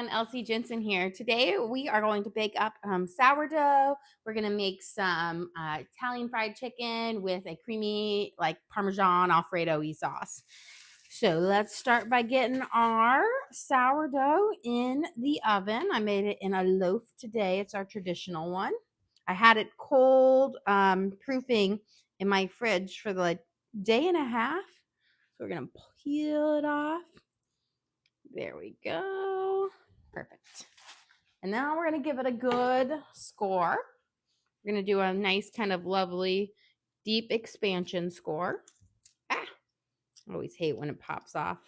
everyone, lcjensen here. Today we are going to bake up sourdough. We're going to make some Italian fried chicken with a creamy like Parmesan Alfredo-y sauce. So let's start by getting our sourdough in the oven. I made it in a loaf today. It's our traditional one. I had it cold proofing in my fridge for the day and a half. So we're going to peel it off. There we go. Perfect. And now we're going to give it a good score. We're going to do a nice kind of lovely deep expansion score. I always hate when it pops off.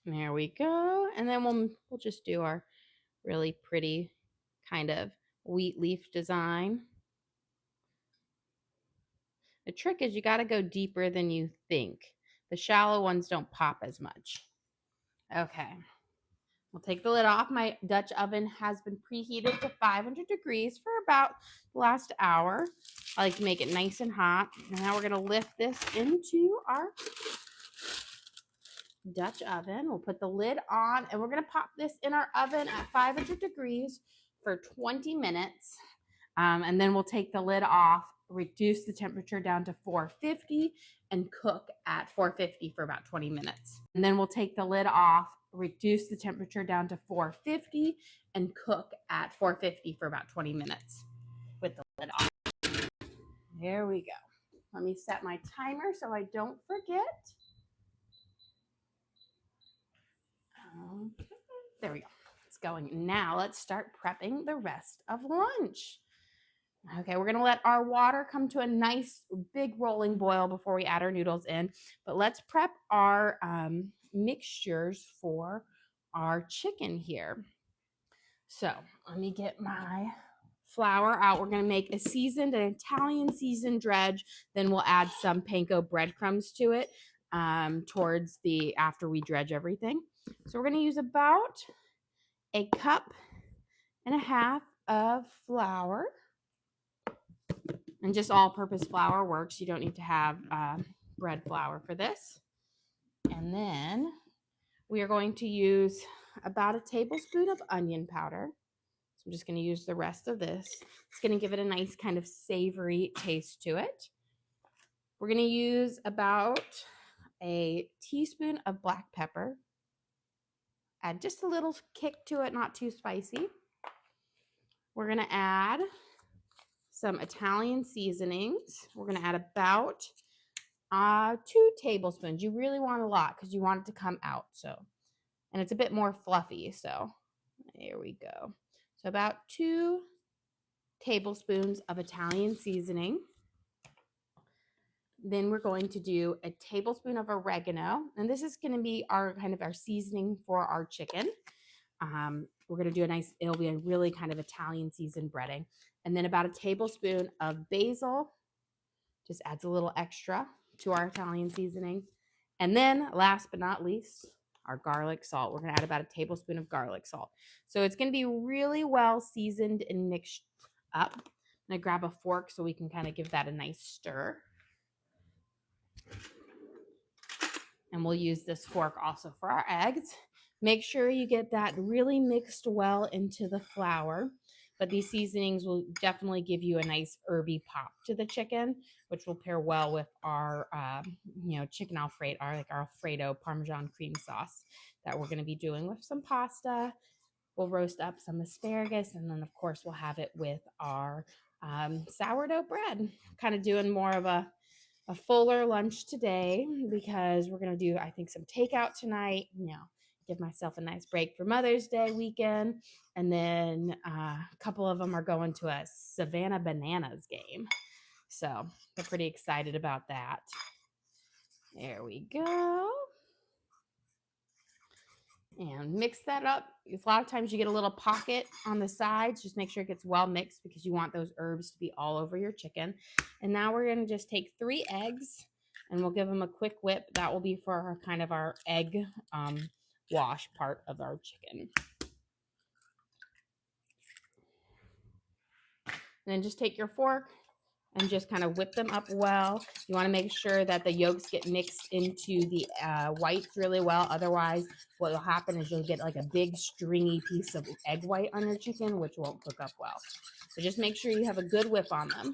There we go. And then we'll just do our really pretty kind of wheat leaf design. The trick is you got to go deeper than you think. The shallow ones don't pop as much. Okay. We'll take the lid off. My Dutch oven has been preheated to 500 degrees for about the last hour. I like to make it nice and hot. And now we're going to lift this into our Dutch oven. We'll put the lid on and we're going to pop this in our oven at 500 degrees for 20 minutes. And then we'll take the lid off, reduce the temperature down to 450 and cook at 450 for about 20 minutes. And then we'll take the lid off, reduce the temperature down to 450 and cook at 450 for about 20 minutes with the lid off. There we go. Let me set my timer so I don't forget. Okay, there we go. It's going. Now let's start prepping the rest of lunch. Okay, we're going to let our water come to a nice big rolling boil before we add our noodles in. But let's prep our mixtures for our chicken here. So let me get my flour out. We're going to make an Italian seasoned dredge. Then we'll add some panko breadcrumbs to it towards after we dredge everything. So we're going to use about a cup and a half of flour. And just all-purpose flour works. You don't need to have bread flour for this. And then we are going to use about a tablespoon of onion powder. So I'm just going to use the rest of this. It's going to give it a nice kind of savory taste to it. We're going to use about a teaspoon of black pepper. Add just a little kick to it, not too spicy. We're going to add some Italian seasonings. We're going to add about 2 tablespoons. You really want a lot because you want it to come out. And it's a bit more fluffy. So there we go. So about 2 tablespoons of Italian seasoning. Then we're going to do a tablespoon of oregano. And this is going to be our seasoning for our chicken. We're going to do it'll be a really kind of Italian seasoned breading. And then about a tablespoon of basil. Just adds a little extra to our Italian seasoning. And then last but not least, our garlic salt. We're going to add about a tablespoon of garlic salt. So it's going to be really well seasoned and mixed up. I'm going to grab a fork so we can kind of give that a nice stir. And we'll use this fork also for our eggs. Make sure you get that really mixed well into the flour. But these seasonings will definitely give you a nice herby pop to the chicken, which will pair well with our, chicken Alfredo, our Alfredo Parmesan cream sauce that we're going to be doing with some pasta. We'll roast up some asparagus, and then, of course, we'll have it with our sourdough bread. Kind of doing more of a fuller lunch today because we're going to do, I think, some takeout tonight, give myself a nice break for Mother's Day weekend. And then a couple of them are going to a Savannah Bananas game. So they're pretty excited about that. There we go. And mix that up. A lot of times you get a little pocket on the sides. Just make sure it gets well mixed because you want those herbs to be all over your chicken. And now we're going to just take 3 eggs and we'll give them a quick whip. That will be for our egg wash part of our chicken. And then just take your fork and just kind of whip them up well. You want to make sure that the yolks get mixed into the whites really well. Otherwise, what will happen is you'll get like a big stringy piece of egg white on your chicken, which won't cook up well. So just make sure you have a good whip on them.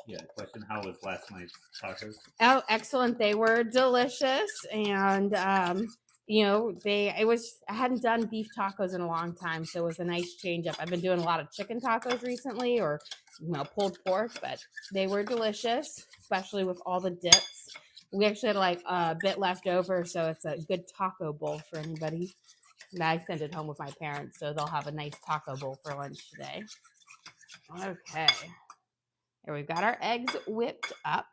Yeah, question, how was last night's tacos? Oh, excellent. They were delicious. And, I hadn't done beef tacos in a long time. So it was a nice change up. I've been doing a lot of chicken tacos recently or, pulled pork, but they were delicious, especially with all the dips. We actually had like a bit left over. So it's a good taco bowl for anybody. And I sent it home with my parents. So they'll have a nice taco bowl for lunch today. Okay. Here we've got our eggs whipped up.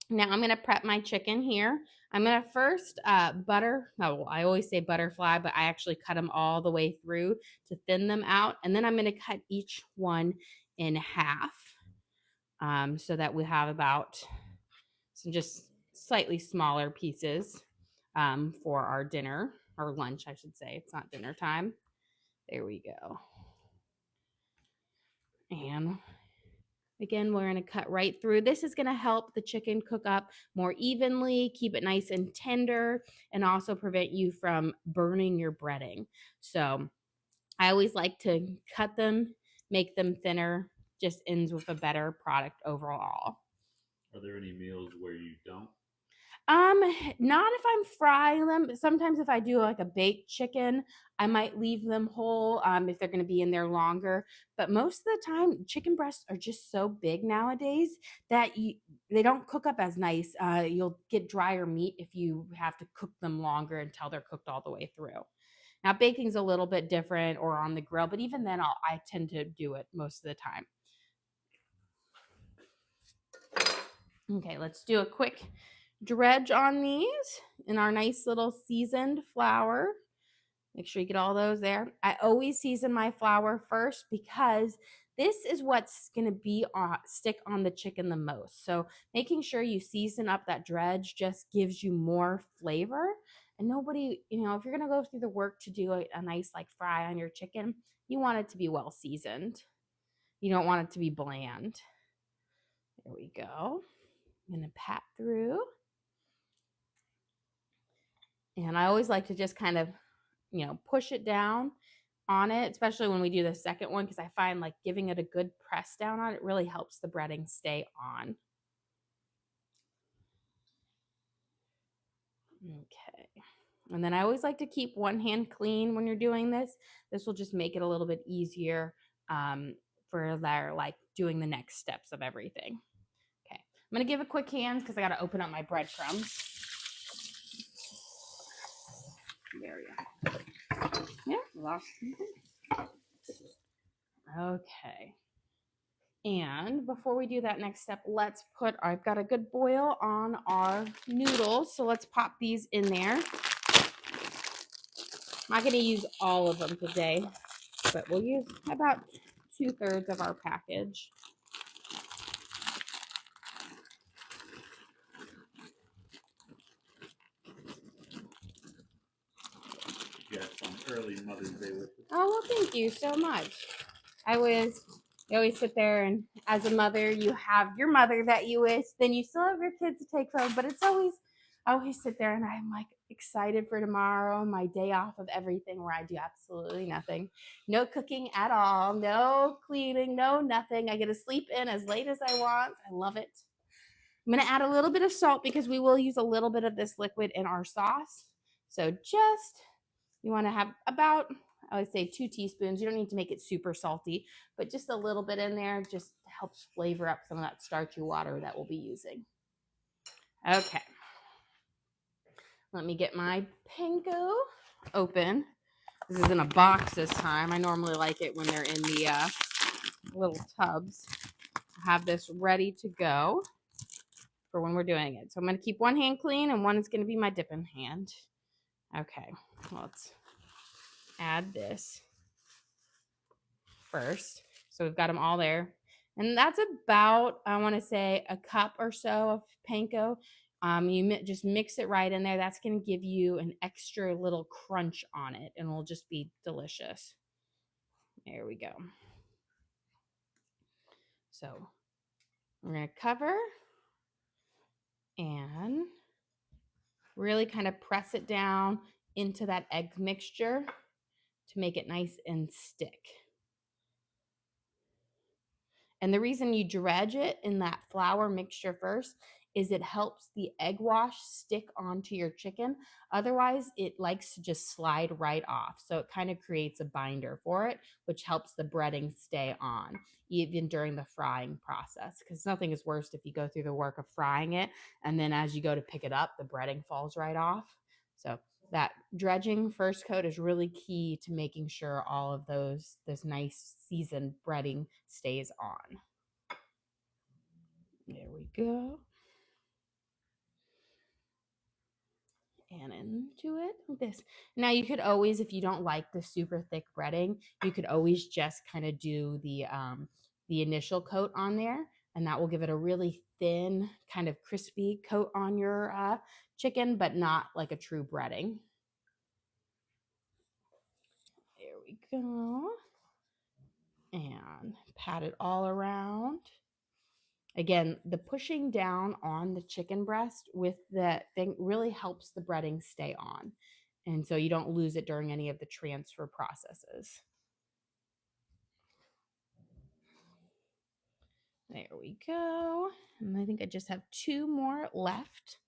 Now I'm going to prep my chicken here. I'm going to first butter. No, I always say butterfly, but I actually cut them all the way through to thin them out. And then I'm going to cut each one in half so that we have about some just slightly smaller pieces for our dinner or lunch, I should say. It's not dinner time. There we go. And again, we're going to cut right through. This is going to help the chicken cook up more evenly, keep it nice and tender, and also prevent you from burning your breading. So I always like to cut them, make them thinner, just ends with a better product overall. Are there any meals where you don't? Not if I'm frying them. Sometimes if I do like a baked chicken, I might leave them whole if they're going to be in there longer. But most of the time, chicken breasts are just so big nowadays that they don't cook up as nice. You'll get drier meat if you have to cook them longer until they're cooked all the way through. Now, baking's a little bit different or on the grill, but even then, I tend to do it most of the time. Okay, let's do a quick dredge on these in our nice little seasoned flour. Make sure you get all those there. I always season my flour first because this is what's going to be stick on the chicken the most. So making sure you season up that dredge just gives you more flavor. And nobody, if you're going to go through the work to do a nice like fry on your chicken, you want it to be well seasoned. You don't want it to be bland. There we go. I'm going to pat through. And I always like to just kind of, push it down on it, especially when we do the second one, because I find like giving it a good press down on it really helps the breading stay on. Okay. And then I always like to keep one hand clean when you're doing this. This will just make it a little bit easier for like doing the next steps of everything. Okay. I'm going to give a quick hand because I got to open up my breadcrumbs. There we go. Yeah, lost something. Okay. And before we do that next step, I've got a good boil on our noodles. So let's pop these in there. I'm not going to use all of them today, but we'll use about 2/3 of our package. Early Mother's Day wishes. Oh, well, thank you so much. You always sit there, and as a mother, you have your mother that you wish, then you still have your kids to take from, but I always sit there and I'm like excited for tomorrow, my day off of everything where I do absolutely nothing. No cooking at all, no cleaning, no nothing. I get to sleep in as late as I want. I love it. I'm going to add a little bit of salt because we will use a little bit of this liquid in our sauce. So you want to have about, I would say 2 teaspoons. You don't need to make it super salty, but just a little bit in there just helps flavor up some of that starchy water that we'll be using. Okay. Let me get my panko open. This is in a box this time. I normally like it when they're in the little tubs. I have this ready to go for when we're doing it. So I'm going to keep one hand clean and one is going to be my dipping hand. Okay, let's add this first. So we've got them all there. And that's about, I want to say, a cup or so of panko. You just mix it right in there. That's going to give you an extra little crunch on it, and it'll just be delicious. There we go. So We're going to cover and really kind of press it down into that egg mixture to make it nice and stick. And the reason you dredge it in that flour mixture first is it helps the egg wash stick onto your chicken. Otherwise, it likes to just slide right off. So it kind of creates a binder for it, which helps the breading stay on, even during the frying process. Because nothing is worse if you go through the work of frying it, and then as you go to pick it up, the breading falls right off. So that dredging first coat is really key to making sure all of those nice seasoned breading stays on. There we go. And into it like this. Now you could always, if you don't like the super thick breading, you could always just kind of do the initial coat on there, and that will give it a really thin, kind of crispy coat on your chicken, but not like a true breading. There we go. And pat it all around. Again, the pushing down on the chicken breast with the thing really helps the breading stay on. And so you don't lose it during any of the transfer processes. There we go. And I think I just have 2 more left.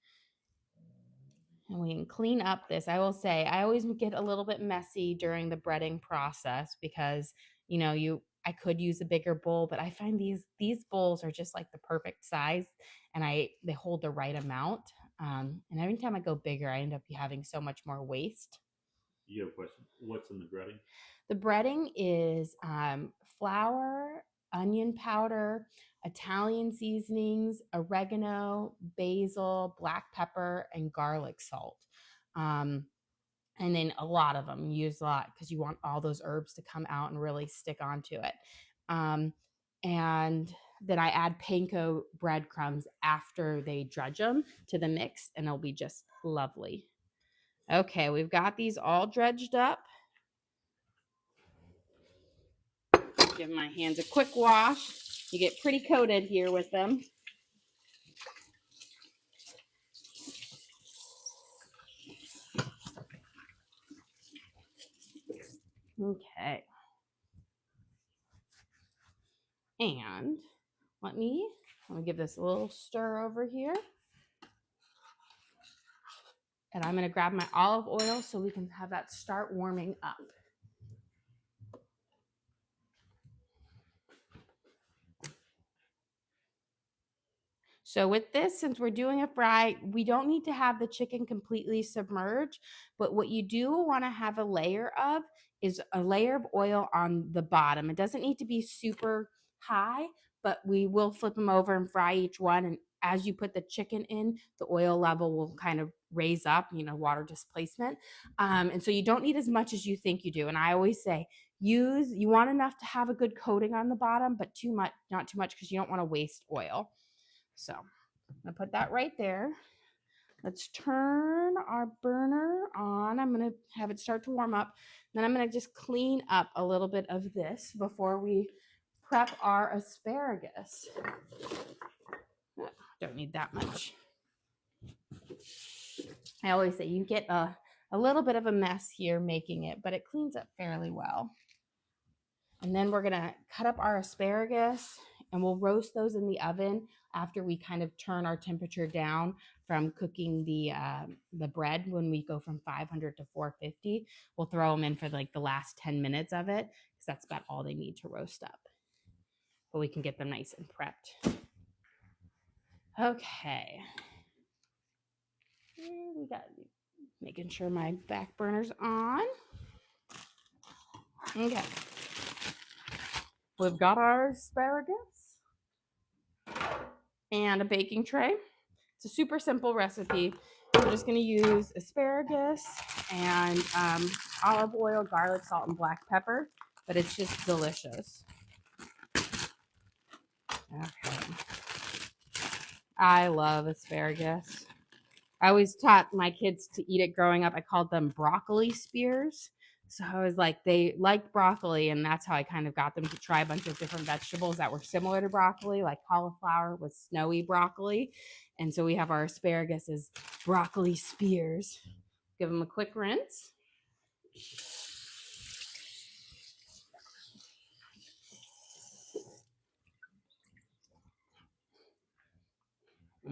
And we can clean up this. I will say, I always get a little bit messy during the breading process because, I could use a bigger bowl, but I find these bowls are just like the perfect size, and they hold the right amount. And every time I go bigger, I end up having so much more waste. You have a question? What's in the breading? The breading is flour, onion powder, Italian seasonings, oregano, basil, black pepper, and garlic salt. And then a lot of them, use a lot because you want all those herbs to come out and really stick onto it. And then I add panko breadcrumbs after they dredge them to the mix, and it'll be just lovely. Okay, we've got these all dredged up. Give my hands a quick wash. You get pretty coated here with them. Okay. And let me give this a little stir over here. And I'm going to grab my olive oil so we can have that start warming up. So with this, since we're doing a fry, we don't need to have the chicken completely submerged, but what you do want to have a layer of is a layer of oil on the bottom. It doesn't need to be super high, but we will flip them over and fry each one. And as you put the chicken in, the oil level will kind of raise up, water displacement. And so you don't need as much as you think you do. And I always say, you want enough to have a good coating on the bottom, but not too much, because you don't want to waste oil. So I'm going to put that right there. Let's turn our burner on. I'm going to have it start to warm up. Then I'm going to just clean up a little bit of this before we prep our asparagus. Don't need that much. I always say you get a little bit of a mess here making it, but it cleans up fairly well. And then we're going to cut up our asparagus, and we'll roast those in the oven after we kind of turn our temperature down from cooking the bread. When we go from 500 to 450, we'll throw them in for like the last 10 minutes of it, because that's about all they need to roast up. But we can get them nice and prepped. Okay. Here we got, making sure my back burner's on. Okay. We've got our asparagus and a baking tray. It's a super simple recipe. We're just going to use asparagus and olive oil, garlic, salt, and black pepper, but it's just delicious. Okay. I love asparagus. I always taught my kids to eat it growing up. I called them broccoli spears So I was like, they liked broccoli, and that's how I kind of got them to try a bunch of different vegetables that were similar to broccoli, like cauliflower with snowy broccoli. And so we have our asparagus as broccoli spears. Give them a quick rinse.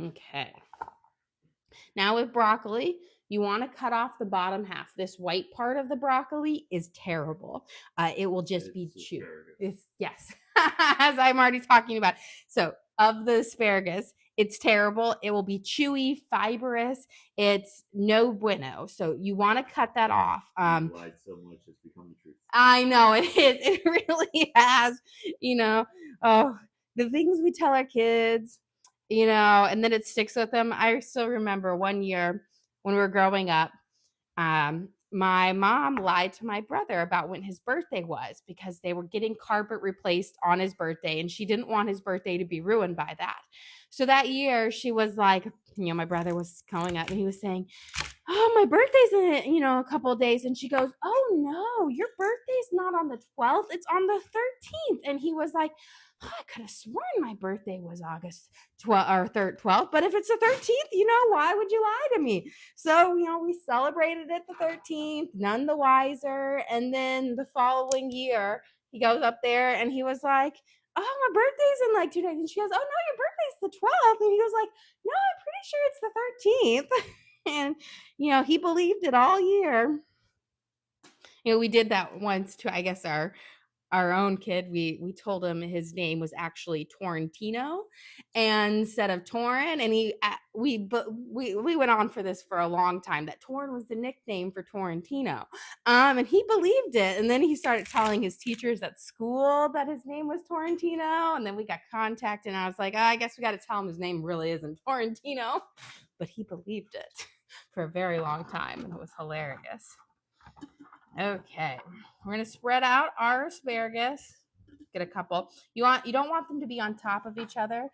Okay. Now with broccoli, you want to cut off the bottom half. This white part of the broccoli is terrible. It will just be chew. Yes, as I'm already talking about. So of the asparagus, it's terrible. It will be chewy, fibrous. It's no bueno. So you want to cut that off. You lied so much, it's become the truth. I know it is. It really has. Oh, the things we tell our kids. And then it sticks with them. I still remember one year when we were growing up, my mom lied to my brother about when his birthday was because they were getting carpet replaced on his birthday, and she didn't want his birthday to be ruined by that. So that year she was like, my brother was calling up and he was saying, oh, my birthday's in, a couple of days. And she goes, oh no, your birthday's not on the 12th. It's on the 13th. And he was like, oh, I could have sworn my birthday was August 12th or 12th. But if it's the 13th, why would you lie to me? So, we celebrated it the 13th, none the wiser. And then the following year, he goes up there and he was like, oh, my birthday's in like 2 days. And she goes, oh no, your birthday's the 12th. And he was like, no, I'm pretty sure it's the 13th. And, he believed it all year. We did that once to, I guess, our own kid. We told him his name was actually Torrentino instead of Torrin. And we went on for this for a long time, that Torrin was the nickname for Torrentino. And he believed it. And then he started telling his teachers at school that his name was Torrentino. And then we got contacted, and I was like, I guess we got to tell him his name really isn't Torrentino. But he believed it for a very long time, and it was hilarious. Okay, we're gonna spread out our asparagus. Get a couple. You don't want them to be on top of each other,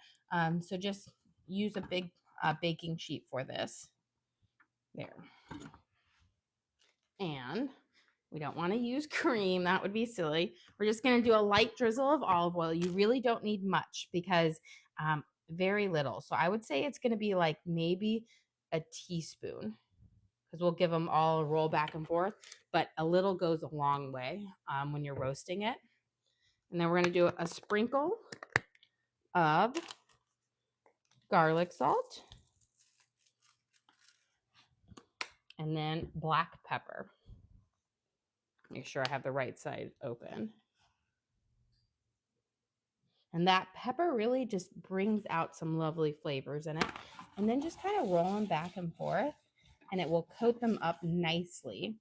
so just use a big baking sheet for this. There. And we don't want to use cream. That would be silly. We're just gonna do a light drizzle of olive oil. You really don't need much because very little. So I would say it's gonna be like maybe a teaspoon, because we'll give them all a roll back and forth, but a little goes a long way when you're roasting it. And then we're going to do a sprinkle of garlic salt and then black pepper. Make sure I have the right side open. And that pepper really just brings out some lovely flavors in it. And then just kind of roll them back and forth, and it will coat them up nicely,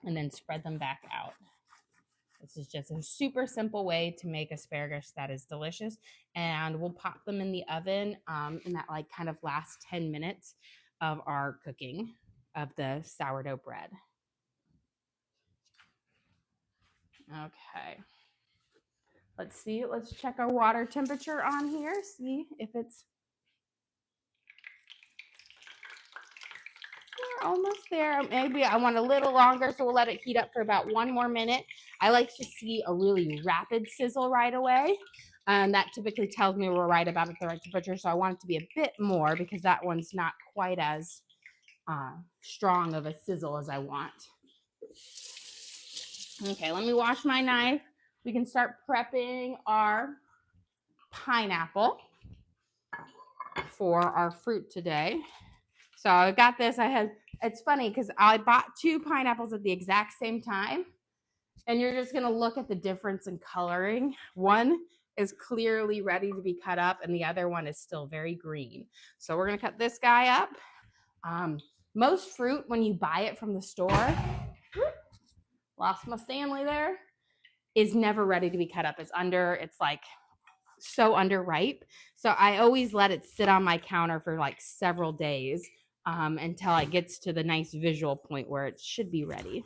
and then spread them back out. This is just a super simple way to make asparagus that is delicious. And we'll pop them in the oven in that like kind of last 10 minutes of our cooking of the sourdough bread. Okay. Let's see. Let's check our water temperature on here. See if it's... We're almost there. Maybe I want a little longer, so we'll let it heat up for about 1 more minute. I like to see a really rapid sizzle right away. And that typically tells me we're right about at the right temperature. So I want it to be a bit more because that one's not quite as strong of a sizzle as I want. Okay, let me wash my knife. We can start prepping our pineapple for our fruit today. So I got this. It's funny because I bought 2 pineapples at the exact same time. And you're just going to look at the difference in coloring. One is clearly ready to be cut up, and the other one is still very green. So we're going to cut this guy up. Most fruit, when you buy it from the store, lost my Stanley there, is never ready to be cut up. It's like so underripe. So I always let it sit on my counter for like several days until it gets to the nice visual point where it should be ready.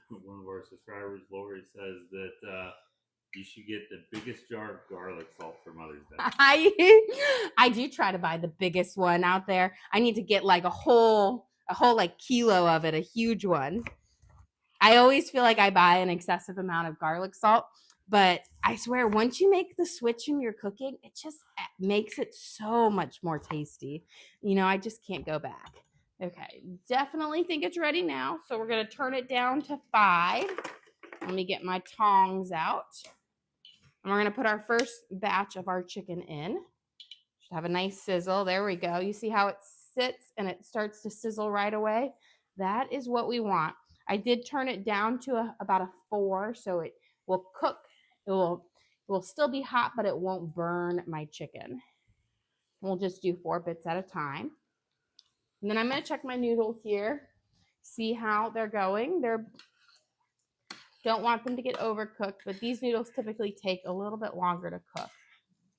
One of our subscribers, Lori, says that you should get the biggest jar of garlic salt for Mother's Day. I do try to buy the biggest one out there. I need to get like a whole like kilo of it, a huge one. I always feel like I buy an excessive amount of garlic salt, but I swear once you make the switch in your cooking, it just makes it so much more tasty. You know, I just can't go back. Okay, definitely think it's ready now. So we're gonna turn it down to 5. Let me get my tongs out. And we're gonna put our first batch of our chicken in. Should have a nice sizzle. There we go. You see how it sits and it starts to sizzle right away? That is what we want. I did turn it down to about a 4, so it will cook. It will still be hot, but it won't burn my chicken. We'll just do 4 bits at a time. And then I'm going to check my noodles here, see how they're going. Don't want them to get overcooked, but these noodles typically take a little bit longer to cook.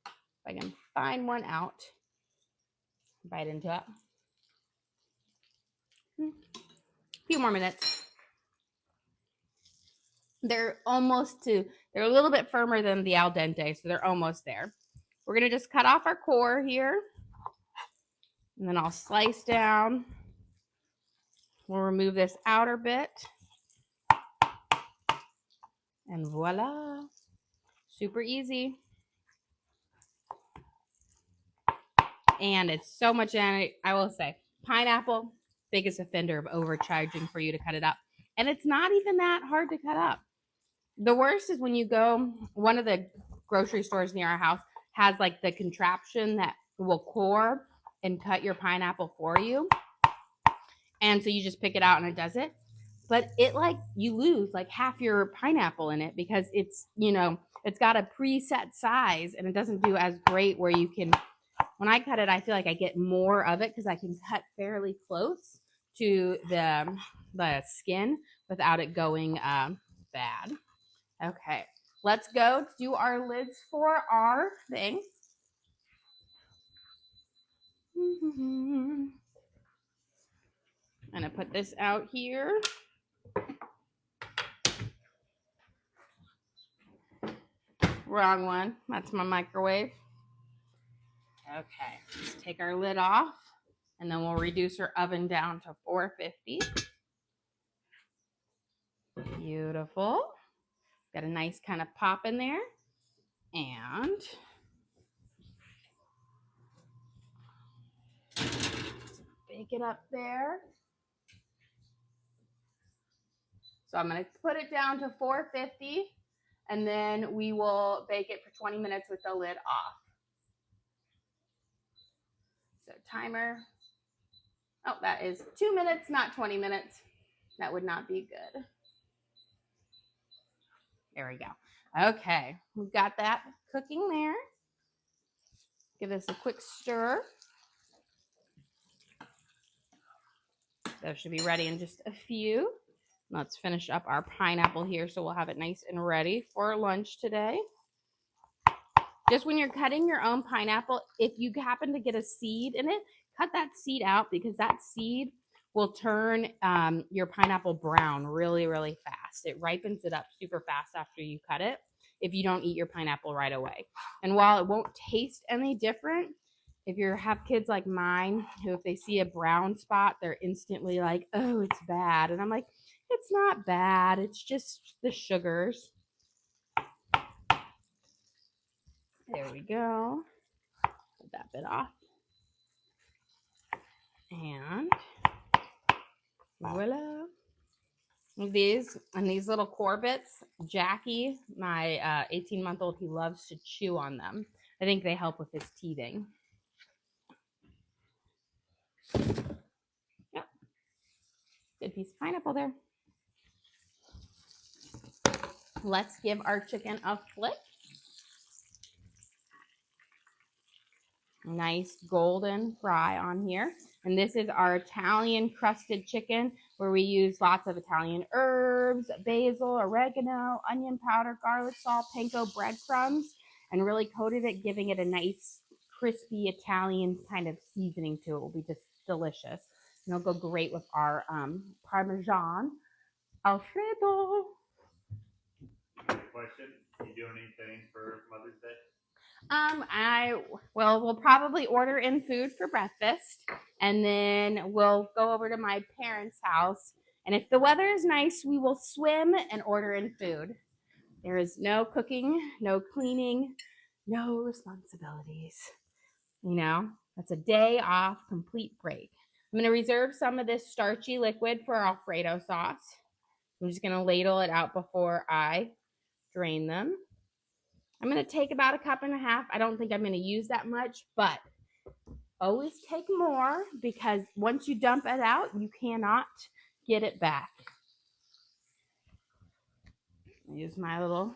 If I can find one out, bite into it. A few more minutes. They're a little bit firmer than the al dente, so they're almost there. We're going to just cut off our core here, and then I'll slice down. We'll remove this outer bit. And voila. Super easy. And it's so much in it. I will say, pineapple, biggest offender of overcharging for you to cut it up. And it's not even that hard to cut up. The worst is when you go, one of the grocery stores near our house has like the contraption that will core and cut your pineapple for you. And so you just pick it out and it does it. But it like, you lose like half your pineapple in it because it's, you know, it's got a preset size and it doesn't do as great where you can, when I cut it, I feel like I get more of it because I can cut fairly close to the skin without it going bad. Okay, let's go do our lids for our thing. I'm gonna put this out here. Wrong one. That's my microwave. Okay, let's take our lid off and then we'll reduce our oven down to 450. Beautiful. Got a nice kind of pop in there. And bake it up there. So I'm going to put it down to 450 and then we will bake it for 20 minutes with the lid off. So timer. Oh, that is 2 minutes, not 20 minutes. That would not be good. There we go. Okay, we've got that cooking there. Give this a quick stir. Those should be ready in just a few. Let's finish up our pineapple here so we'll have it nice and ready for lunch today. Just when you're cutting your own pineapple, if you happen to get a seed in it, cut that seed out because that seed will turn your pineapple brown really, really fast. It ripens it up super fast after you cut it if you don't eat your pineapple right away. And while it won't taste any different, if you have kids like mine who if they see a brown spot, they're instantly like, oh, it's bad. And I'm like, it's not bad. It's just the sugars. There we go. Put that bit off. And voila. These little core bits, Jackie, my 18-month-old, he loves to chew on them. I think they help with his teething. Yep. Good piece of pineapple there. Let's give our chicken a flick. Nice golden fry on here. And this is our Italian crusted chicken where we use lots of Italian herbs, basil, oregano, onion powder, garlic salt, panko breadcrumbs, and really coated it, giving it a nice crispy Italian kind of seasoning to it. It will be just delicious. And it'll go great with our Parmesan Alfredo. Question, you doing anything for Mother's Day? We'll probably order in food for breakfast and then we'll go over to my parents' house And if the weather is nice, we will swim and order in food. There is no cooking, no cleaning, no responsibilities. You know, that's a day off, complete break. I'm going to reserve some of this starchy liquid for Alfredo sauce. I'm just going to ladle it out before I drain them. I'm going to take about a cup and a half. I don't think I'm going to use that much, but always take more because once you dump it out, you cannot get it back. Use my little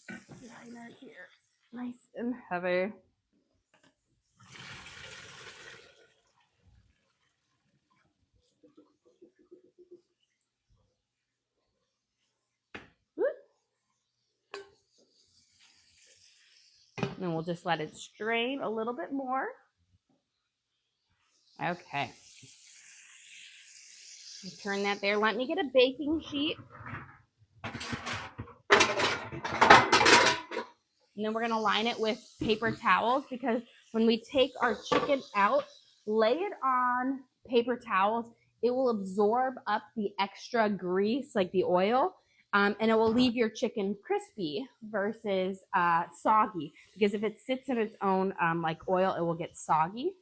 liner here, nice and heavy. And we'll just let it strain a little bit more. Okay. Turn that there. Let me get a baking sheet. And then we're going to line it with paper towels because when we take our chicken out, lay it on paper towels. It will absorb up the extra grease, like the oil, and it will leave your chicken crispy versus soggy. Because if it sits in its own like oil, it will get soggy.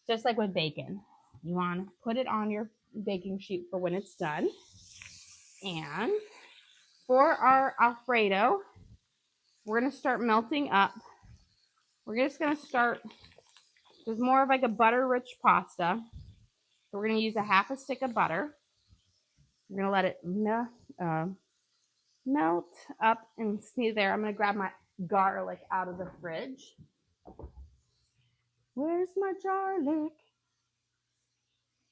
Just like with bacon. You want to put it on your baking sheet for when it's done. And for our Alfredo, we're going to start melting up. We're just going to start, it's more of like a butter-rich pasta. So we're going to use a half a stick of butter. We're going to let it melt up and see there. I'm going to grab my garlic out of the fridge. Where's my garlic?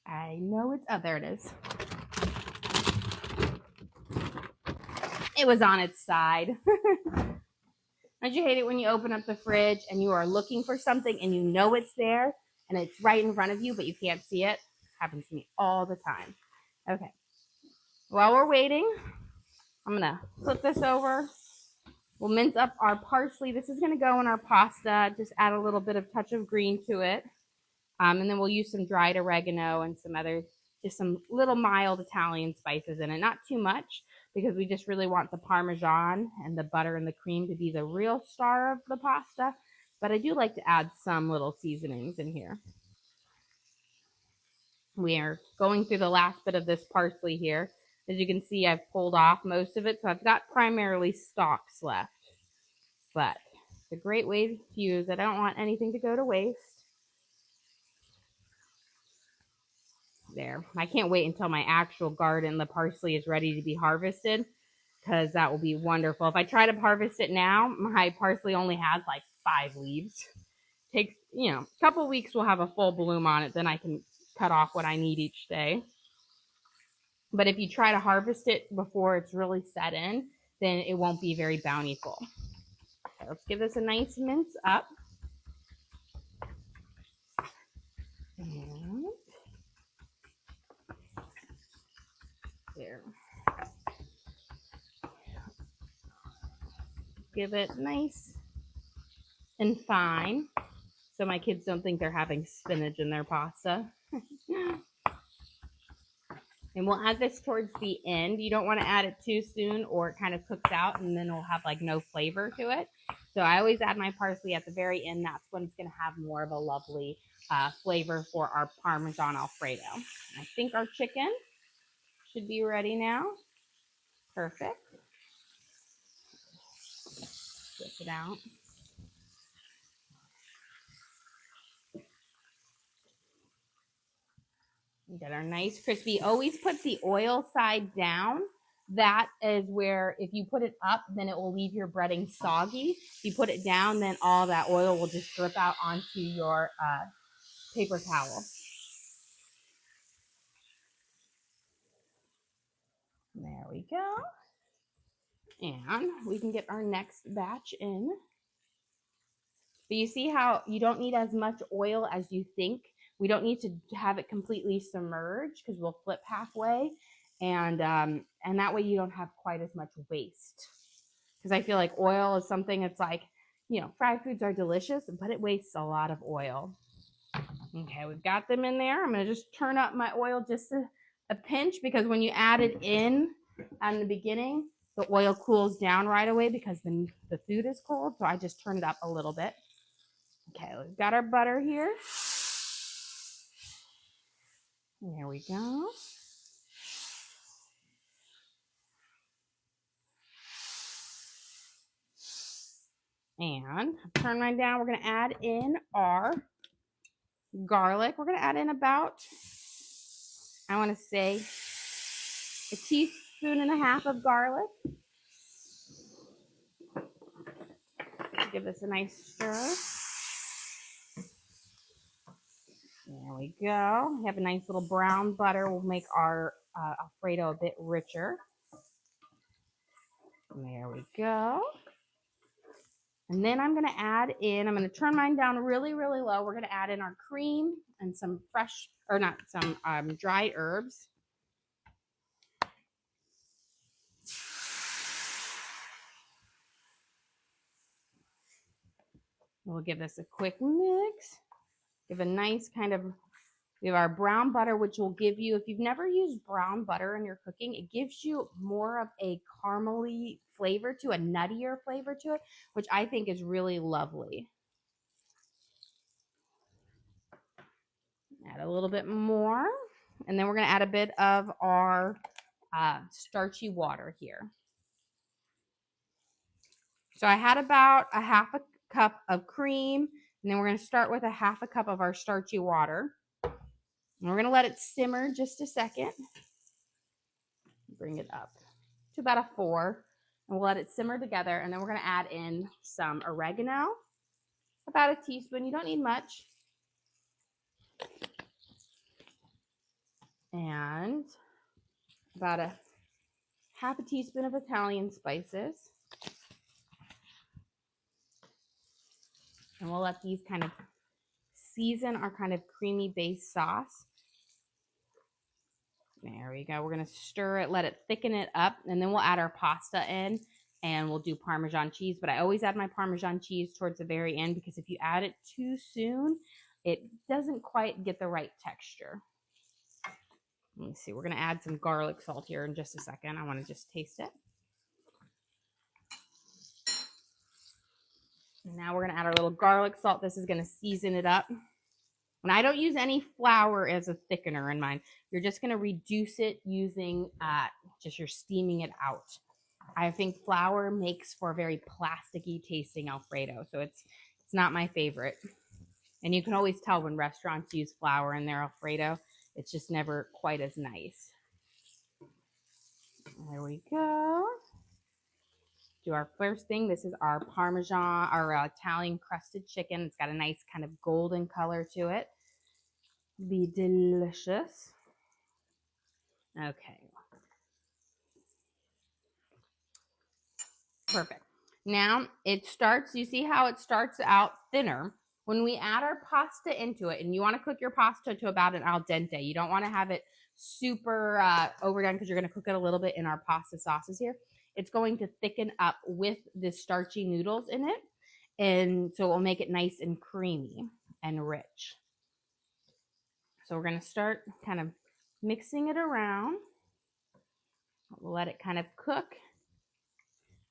I know it's, oh, there it is. It was on its side. Don't you hate it when you open up the fridge and you are looking for something and you know it's there and it's right in front of you, but you can't see it? Happens to me all the time. Okay. While we're waiting, I'm going to flip this over. We'll mince up our parsley. This is going to go in our pasta. Just add a little bit of touch of green to it. And then we'll use some dried oregano and some other, just some little mild Italian spices in it. Not too much because we just really want the Parmesan and the butter and the cream to be the real star of the pasta. But I do like to add some little seasonings in here. We are going through the last bit of this parsley here. As you can see, I've pulled off most of it, so I've got primarily stalks left. But it's a great way to use it. I don't want anything to go to waste. There. I can't wait until my actual garden, the parsley, is ready to be harvested because that will be wonderful. If I try to harvest it now, my parsley only has like 5 leaves. Takes, you know, a couple weeks we'll have a full bloom on it. Then I can cut off what I need each day. But if you try to harvest it before it's really set in, then it won't be very bountiful. So let's give this a nice mince up. And there. Give it nice and fine so my kids don't think they're having spinach in their pasta. And we'll add this towards the end. You don't want to add it too soon or it kind of cooks out and then it'll have like no flavor to it. So I always add my parsley at the very end. That's when it's going to have more of a lovely flavor for our Parmesan Alfredo. I think our chicken should be ready now. Perfect. Flip it out. Get our nice crispy. Always put the oil side down. That is where if you put it up, then it will leave your breading soggy. If you put it down, then all that oil will just drip out onto your paper towel. There we go. And we can get our next batch in. But you see how you don't need as much oil as you think. We don't need to have it completely submerged because we'll flip halfway. And that way you don't have quite as much waste. Because I feel like oil is something that's like, you know, fried foods are delicious, but it wastes a lot of oil. Okay, we've got them in there. I'm going to just turn up my oil just a pinch, because when you add it in the beginning, the oil cools down right away because the food is cold. So I just turn it up a little bit. Okay, we've got our butter here. There we go. And turn mine down. We're going to add in our garlic. We're going to add in about, I want to say, a teaspoon and a half of garlic. Give this a nice stir. There we go. We have a nice little brown butter. We'll make our Alfredo a bit richer. There we go. And then I'm going to add in, I'm going to turn mine down really, really low. We're going to add in our cream and some fresh, or not, some dried herbs. We'll give this a quick mix. Give a nice kind of, we have our brown butter, which will give you, if you've never used brown butter in your cooking, it gives you more of a caramely flavor to, a nuttier flavor to it, which I think is really lovely. Add a little bit more. And then we're going to add a bit of our starchy water here. So I had about a half a cup of cream, and then we're going to start with a half a cup of our starchy water. And we're going to let it simmer just a second. Bring it up to about a 4, and we'll let it simmer together. And then we're going to add in some oregano, about a teaspoon. You don't need much. And about a half a teaspoon of Italian spices. And we'll let these kind of season our kind of creamy base sauce. There we go. We're going to stir it, let it thicken it up, and then we'll add our pasta in, and we'll do Parmesan cheese. But I always add my Parmesan cheese towards the very end, because if you add it too soon, it doesn't quite get the right texture. Let me see. We're going to add some garlic salt here in just a second. I want to just taste it. And now we're going to add our little garlic salt. This is going to season it up. And I don't use any flour as a thickener in mine. You're just going to reduce it using just you're steaming it out. I think flour makes for a very plasticky tasting Alfredo, so it's not my favorite. And you can always tell when restaurants use flour in their Alfredo. It's just never quite as nice. There we go. Do our first thing. This is our Parmesan, our Italian crusted chicken. It's got a nice kind of golden color to it. Be delicious. Okay. Perfect. Now it starts, you see how it starts out thinner. When we add our pasta into it, and you want to cook your pasta to about an al dente. You don't want to have it super overdone, because you're going to cook it a little bit in our pasta sauces here. It's going to thicken up with the starchy noodles in it. And so it will make it nice and creamy and rich. So we're going to start kind of mixing it around. We'll let it kind of cook,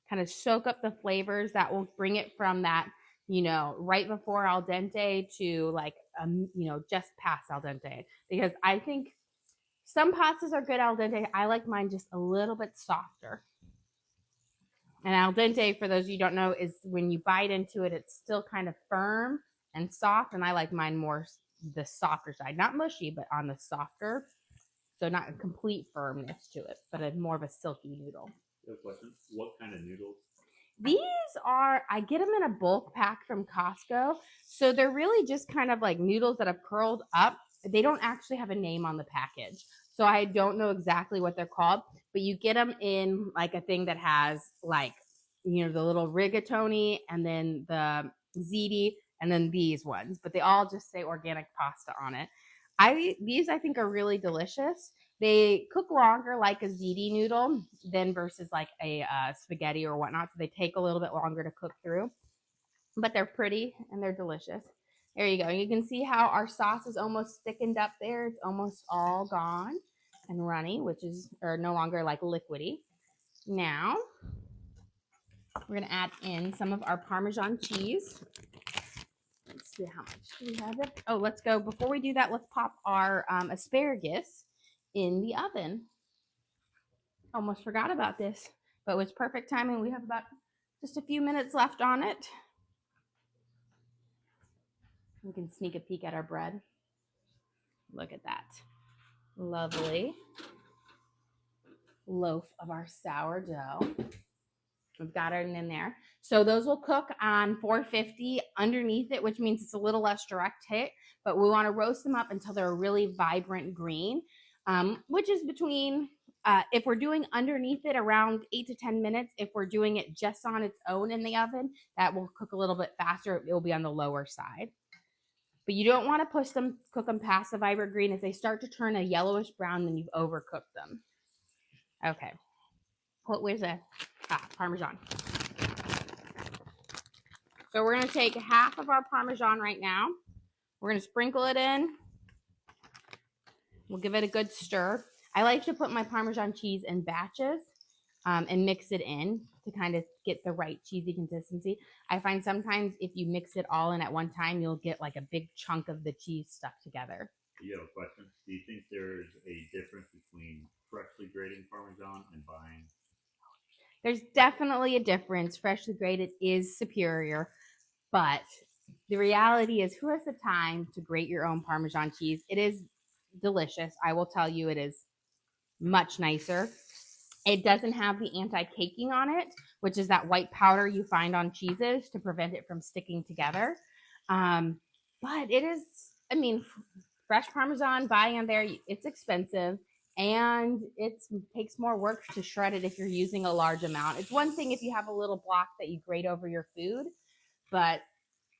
kind of soak up the flavors. That will bring it from that, you know, right before al dente to like, you know, just past al dente. Because I think some pastas are good al dente. I like mine just a little bit softer. And al dente, for those of you who don't know, is when you bite into it, it's still kind of firm and soft. And I like mine more the softer side. Not mushy, but on the softer. So not a complete firmness to it, but a more of a silky noodle. Good question. What kind of noodles? These are, I get them in a bulk pack from Costco. So they're really just kind of like noodles that have curled up. They don't actually have a name on the package. So I don't know exactly what they're called, but you get them in like a thing that has like, you know, the little rigatoni and then the ziti and then these ones, but they all just say organic pasta on it. These I think are really delicious. They cook longer like a ziti noodle than versus like a spaghetti or whatnot. So they take a little bit longer to cook through, but they're pretty and they're delicious. There you go. You can see how our sauce is almost thickened up there. It's almost all gone. and runny, which is or no longer like liquidy. Now we're gonna add in some of our Parmesan cheese. Let's see how much we have it. Oh, let's go. Before we do that, let's pop our asparagus in the oven. Almost forgot about this, but it was perfect timing. We have about just a few minutes left on it. We can sneak a peek at our bread. Look at that. Lovely loaf of our sourdough. We've got it in there. So those will cook on 450 underneath it, which means it's a little less direct hit, but we want to roast them up until they're a really vibrant green, which is between, if we're doing underneath it, around 8 to 10 minutes. If we're doing it just on its own in the oven, that will cook a little bit faster. It will be on the lower side. But you don't want to cook them past the vibrant green. If they start to turn a yellowish brown, then you've overcooked them. Okay. Where's the Parmesan? So we're going to take half of our Parmesan right now. We're going to sprinkle it in. We'll give it a good stir. I like to put my Parmesan cheese in batches and mix it in to kind of get the right cheesy consistency. I find sometimes if you mix it all in at one time, you'll get like a big chunk of the cheese stuck together. You have a question? Do you think there's a difference between freshly grating Parmesan and buying? There's definitely a difference. Freshly grated is superior, but the reality is, who has the time to grate your own Parmesan cheese? It is delicious. I will tell you, it is much nicer. It doesn't have the anti-caking on it, which is that white powder you find on cheeses to prevent it from sticking together. But it is, I mean, fresh Parmesan, buying in there, it's expensive. And it takes more work to shred it if you're using a large amount. It's one thing if you have a little block that you grate over your food, but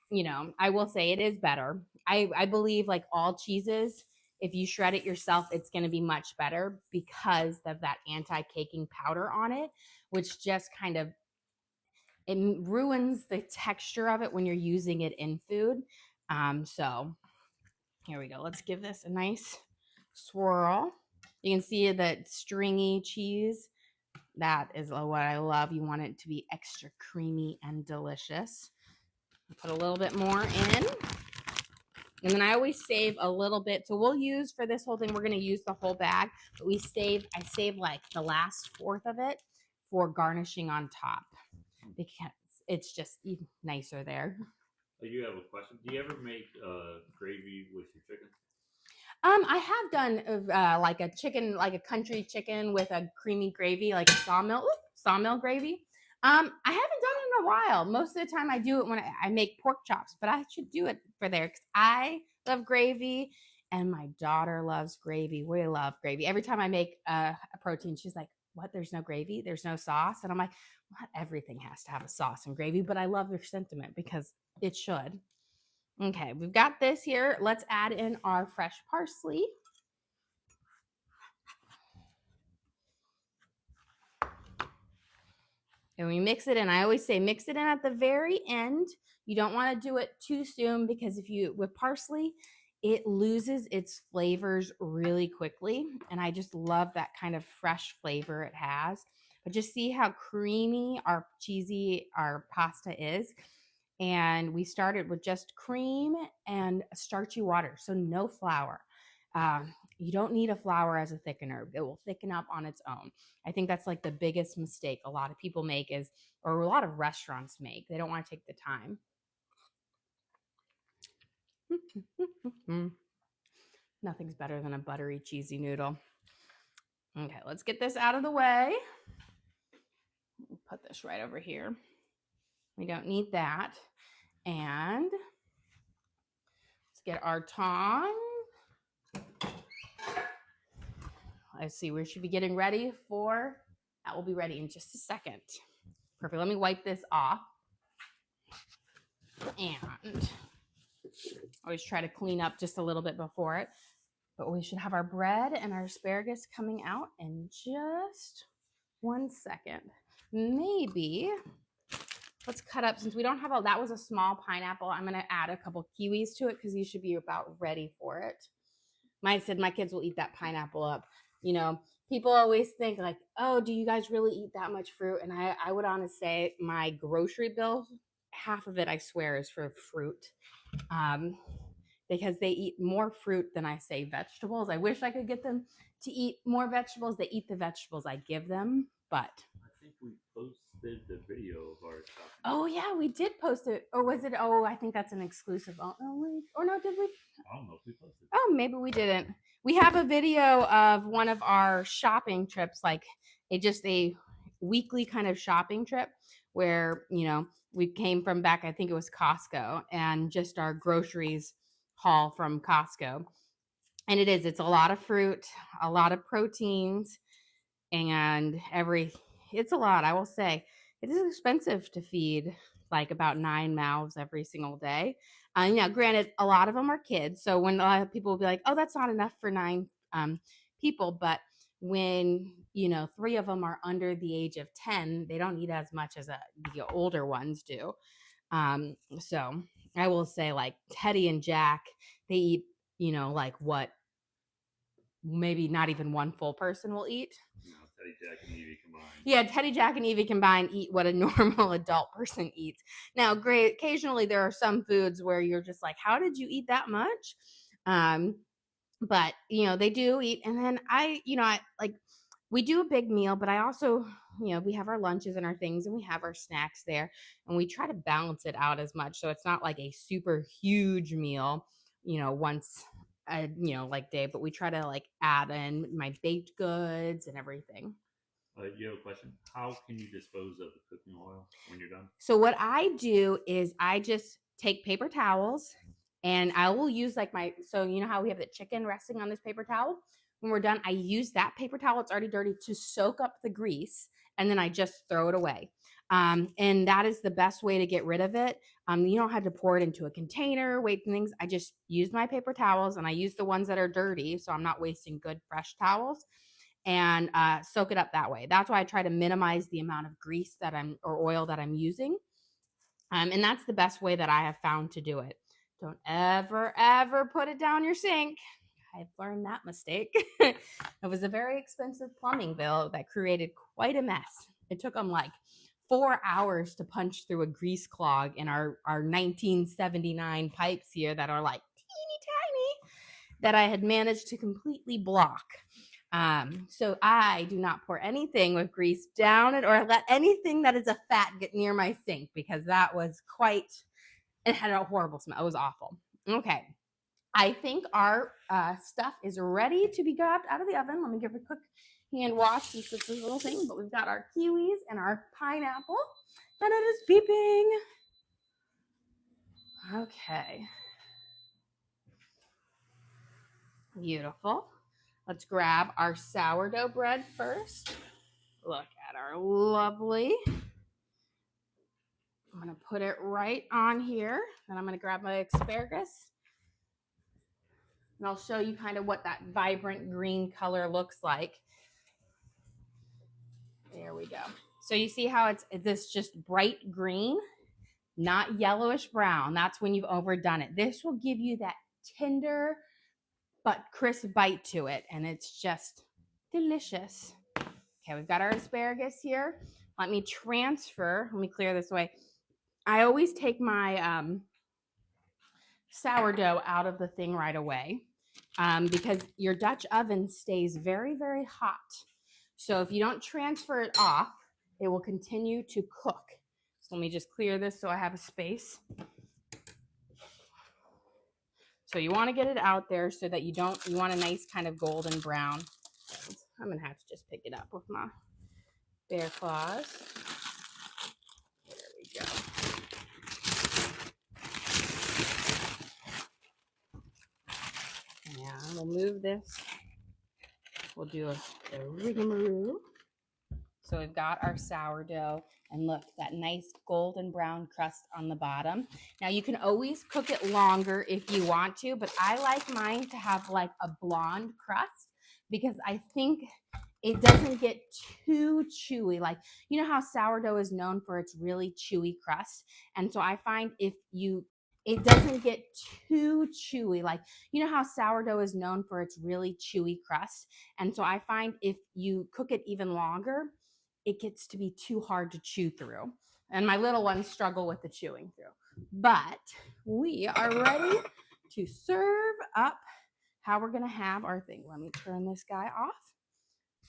you know, I will say it is better. I believe like all cheeses, if you shred it yourself, it's going to be much better because of that anti-caking powder on it, which just kind of, it ruins the texture of it when you're using it in food. So here we go. Let's give this a nice swirl. You can see that stringy cheese. That is what I love. You want it to be extra creamy and delicious. Put a little bit more in. And then I always save a little bit. So we'll use, for this whole thing, we're going to use the whole bag. But I save like the last fourth of it for garnishing on top. Because it's just even nicer there. You have a question? Do you ever make gravy with your chicken? I have done like a chicken, like a country chicken with a creamy gravy, like a sawmill gravy. I haven't done it in a while. Most of the time I do it when I make pork chops, but I should do it for there because I love gravy and my daughter loves gravy. We love gravy. Every time I make a protein, she's like, what? There's no gravy? There's no sauce? And I'm like, not everything has to have a sauce and gravy, but I love your sentiment because it should. Okay, we've got this here. Let's add in our fresh parsley. And we mix it in. I always say mix it in at the very end. You don't want to do it too soon because with parsley, it loses its flavors really quickly. And I just love that kind of fresh flavor it has. But just see how creamy cheesy our pasta is. And we started with just cream and starchy water, so no flour. You don't need a flour as a thickener. It will thicken up on its own. I think that's like the biggest mistake a lot of people make or a lot of restaurants make. They don't want to take the time. Nothing's better than a buttery, cheesy noodle. Okay, let's get this out of the way. Put this right over here. We don't need that. And let's get our tongs. Let's see, we should be getting ready for, that will be ready in just a second. Perfect, let me wipe this off. And always try to clean up just a little bit before it. But we should have our bread and our asparagus coming out in just 1 second. Maybe, let's cut up, since we don't have that was a small pineapple, I'm gonna add a couple kiwis to it because you should be about ready for it. I said my kids will eat that pineapple up You know, people always think like, oh, do you guys really eat that much fruit? And I would honestly say my grocery bill, half of it, I swear, is for fruit. Um, because they eat more fruit than I say vegetables. I wish I could get them to eat more vegetables. They eat the vegetables I give them, but I think we posted the video of our shopping. oh yeah, we did post it, or was it? Oh, I think that's an exclusive. Oh, or no, did we? I don't know if we posted. Oh, maybe we didn't. We have a video of one of our shopping trips, like a weekly kind of shopping trip where, we came from back, I think it was Costco, and just our groceries haul from Costco. And it's a lot of fruit, a lot of proteins, and it's a lot. I will say it is expensive to feed like about 9 mouths every single day. Granted, a lot of them are kids, so when a lot of people will be like, "Oh, that's not enough for 9 people," but when 3 of them are under the age of 10, they don't eat as much as the older ones do. So I will say, like Teddy and Jack, they eat, like what maybe not even one full person will eat. No, Teddy, Jack, and Evie combined. Yeah, Teddy, Jack, and Evie combined eat what a normal adult person eats. Now, great. Occasionally, there are some foods where you're just like, "How did you eat that much?" But they do eat, and then I like we do a big meal, but I also we have our lunches and our things, and we have our snacks there, and we try to balance it out as much so it's not like a super huge meal, once like day, but we try to like add in my baked goods and everything. You have a question? How can you dispose of the cooking oil when you're done? So what I do is I just take paper towels and I will use like so you know how we have the chicken resting on this paper towel? When we're done, I use that paper towel, it's already dirty, to soak up the grease, and then I just throw it away. And that is the best way to get rid of it. You don't have to pour it into a container, wait for things. I just use my paper towels, and I use the ones that are dirty, so I'm not wasting good fresh towels, and soak it up that way. That's why I try to minimize the amount of grease or oil that I'm using. And that's the best way that I have found to do it. Don't ever, ever put it down your sink. I've learned that mistake. It was a very expensive plumbing bill that created quite a mess. It took them like 4 hours to punch through a grease clog in our 1979 pipes here that are like teeny tiny, that I had managed to completely block. So I do not pour anything with grease down it or let anything that is a fat get near my sink, because that was it had a horrible smell. It was awful. Okay. I think our stuff is ready to be grabbed out of the oven. Let me give it a quick hand wash since it's a little thing, but we've got our kiwis and our pineapple, and it is beeping. Okay. Beautiful. Let's grab our sourdough bread first. Look at our lovely. I'm going to put it right on here. Then I'm going to grab my asparagus. And I'll show you kind of what that vibrant green color looks like. There we go. So you see how it's this just bright green, not yellowish brown. That's when you've overdone it. This will give you that tender but crisp bite to it, and it's just delicious. Okay, we've got our asparagus here. Let me clear this away. I always take my sourdough out of the thing right away, because your Dutch oven stays very, very hot. So if you don't transfer it off, it will continue to cook. So let me just clear this so I have a space. So you want to get it out there so that you want a nice kind of golden brown. I'm going to have to just pick it up with my bare claws. There we go. And we'll move this. We'll do a rigmarole. So we've got our sourdough, and look, that nice golden brown crust on the bottom. Now you can always cook it longer if you want to, but I like mine to have like a blonde crust because I think it doesn't get too chewy. Like, you know how sourdough is known for its really chewy crust? And so I find if you it doesn't get too chewy. Like, you know how sourdough is known for its really chewy crust? And so I find if you cook it even longer, it gets to be too hard to chew through. And my little ones struggle with the chewing through. But we are ready to serve up how we're going to have our thing. Let me turn this guy off.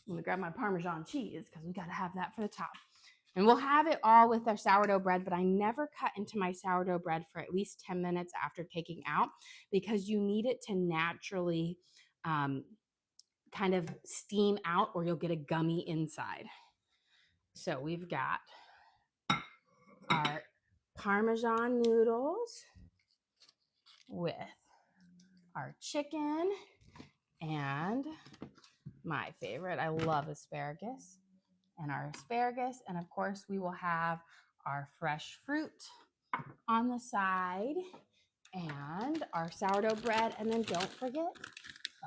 I'm going to grab my Parmesan cheese because we got to have that for the top. And we'll have it all with our sourdough bread, but I never cut into my sourdough bread for at least 10 minutes after taking out because you need it to naturally kind of steam out or you'll get a gummy inside. So we've got our Parmesan noodles with our chicken and my favorite, I love asparagus, and our asparagus. And of course, we will have our fresh fruit on the side and our sourdough bread. And then don't forget,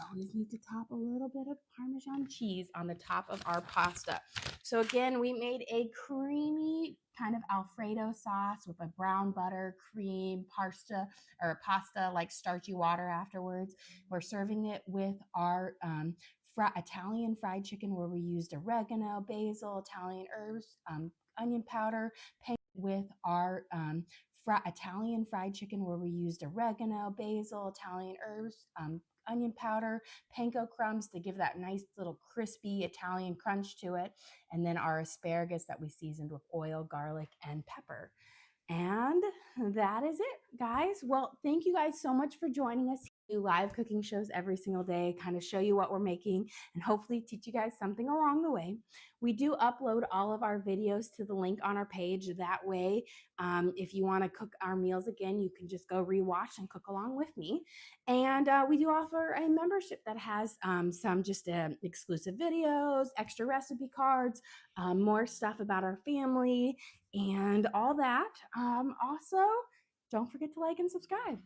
always need to top a little bit of Parmesan cheese on the top of our pasta. So again, we made a creamy kind of Alfredo sauce with a brown butter, cream, pasta, like starchy water afterwards. We're serving it with our Italian fried chicken where we used oregano, basil, Italian herbs, onion powder, with our Italian fried chicken where we used oregano, basil, Italian herbs, onion powder, panko crumbs to give that nice little crispy Italian crunch to it, and then our asparagus that we seasoned with oil, garlic, and pepper. And that is it, guys. Well, thank you guys so much for joining us. We do live cooking shows every single day, kind of show you what we're making and hopefully teach you guys something along the way. We do upload all of our videos to the link on our page. That way, if you want to cook our meals again, you can just go rewatch and cook along with me. And we do offer a membership that has some just exclusive videos, extra recipe cards, more stuff about our family, and all that. Also, don't forget to like and subscribe.